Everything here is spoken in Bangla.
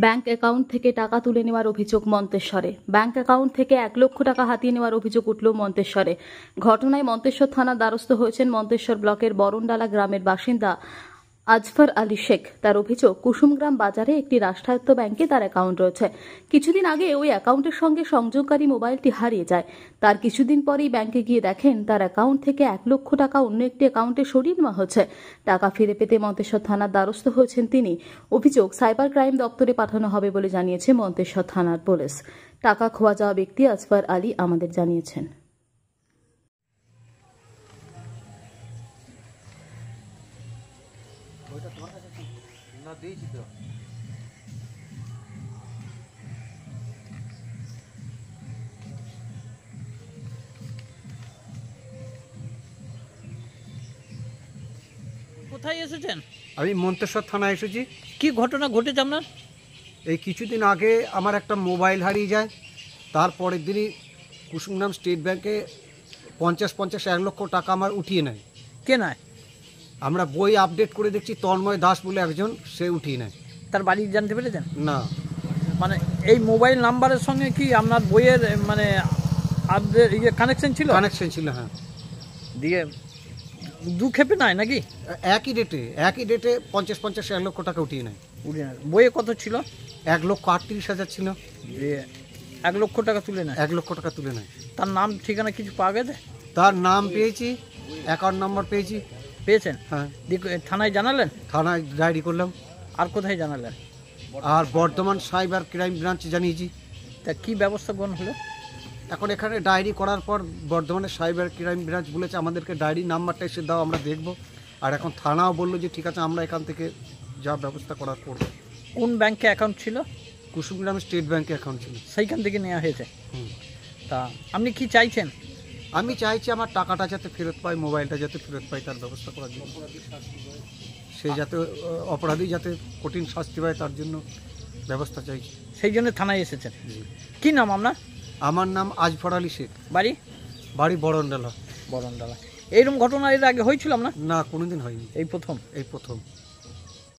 ব্যাংক অ্যাকাউন্ট থেকে টাকা তুলে নেওয়ার অভিযোগ মন্তেশ্বরে। ব্যাংক অ্যাকাউন্ট থেকে 1 লক্ষ টাকা হাতিয়ে নেওয়ার অভিযোগ উঠল মন্তেশ্বরে। ঘটনায় মন্তেশ্বর থানার দ্বারস্থ হয়েছেন মন্তেশ্বর ব্লকের বরণডালা গ্রামের বাসিন্দা আজফর আলী শেখ। তার অভিযোগ, কুসুমগ্রাম বাজারে একটি রাষ্ট্রায়ত্ত ব্যাংকে তার অ্যাকাউন্ট রয়েছে। কিছুদিন আগে ওই অ্যাকাউন্টের সঙ্গে সংযোগকারী মোবাইলটি হারিয়ে যায়। তার কিছুদিন পরেই ব্যাংকে গিয়ে দেখেন তার অ্যাকাউন্ট থেকে 1 লক্ষ টাকা অন্য একটি অ্যাকাউন্টে সরিয়ে নেওয়া হচ্ছে। টাকা ফিরে পেতে মন্তেশ্বর থানার দ্বারস্থ হয়েছেন তিনি। অভিযোগ সাইবার ক্রাইম দপ্তরে পাঠানো হবে বলে জানিয়েছে মন্তেশ্বর থানার পুলিশ। টাকা খোয়া যাওয়া ব্যক্তি আজফর আলী আমাদের জানিয়েছেন। কোথায় এসেছেন? আমি মন্তেশ্বর থানায় এসেছি। কি ঘটনা ঘটেছে আপনার? এই কিছুদিন আগে আমার একটা মোবাইল হারিয়ে যায়। তারপরের দিনই কুসুমগ্রাম স্টেট ব্যাংকে 50-1 লক্ষ টাকা আমার উঠিয়ে নেয়। কে নয়? আমরা বই আপডেট করে দেখছি তন্ময় দাস বলে একজন, সে উঠিয়ে নেয়। তার বাড়ি জানতে পেরেছেন? না, মানে এই মোবাইল নাম্বারের সঙ্গে কি আপনার বইয়ের মানে আপডেট কানেকশন ছিল? কানেকশন ছিল, হ্যাঁ। দিয়ে দু খেপে নাই নাকি? একই ডেটে 50-1 লক্ষ টাকা উঠিয়ে নেয়। বইয়ে কত ছিল? 1,38,000 ছিল। দিয়ে 1 লক্ষ টাকা তুলে নেয়। 1 লক্ষ টাকা তুলে নেয়। তার নাম ঠিকানা কিছু পাওয়া গেছে? তার নাম পেয়েছি, অ্যাকাউন্ট নাম্বার পেয়েছি। পেয়েছেন? হ্যাঁ। থানায় জানালেন? থানায় ডায়েরি করলাম। আর কোথায় জানালেন? আর বর্ধমান সাইবার ক্রাইম ব্রাঞ্চে জানিয়েছি। তা কি ব্যবস্থা গ্রহণ হলো? এখন এখানে ডায়েরি করার পর বর্ধমানের সাইবার ক্রাইম ব্রাঞ্চ বলেছে আমাদেরকে ডায়েরি নাম্বারটা এসে দাও, আমরা দেখব। আর এখন থানাও বললো যে ঠিক আছে, আমরা এখান থেকে যা ব্যবস্থা করার করব। কোন ব্যাংকে অ্যাকাউন্ট ছিল? কুসুমগ্রাম স্টেট ব্যাংকে অ্যাকাউন্ট ছিল। সেইখান থেকে নেওয়া হয়েছে। তা আপনি কি চাইছেন? আমি চাইছি আমার টাকাটা যাতে ফেরত পাই, মোবাইলটা যাতে ফেরত পাই, তার ব্যবস্থা করার জন্য। সে যাতে অপরাধী যাতে কঠিন শাস্তি পায় তার জন্য ব্যবস্থা চাইছি। সেই জন্য থানায় এসেছেন। কি নাম আপনার? আমার নাম আজফর আলী শেখ। বাড়ি? বাড়ি বরণডালা। বরণডালা। এইরকম ঘটনা এর আগে হয়েছিল আপনার? না, কোনোদিন হয়নি, এই প্রথম? এই প্রথম।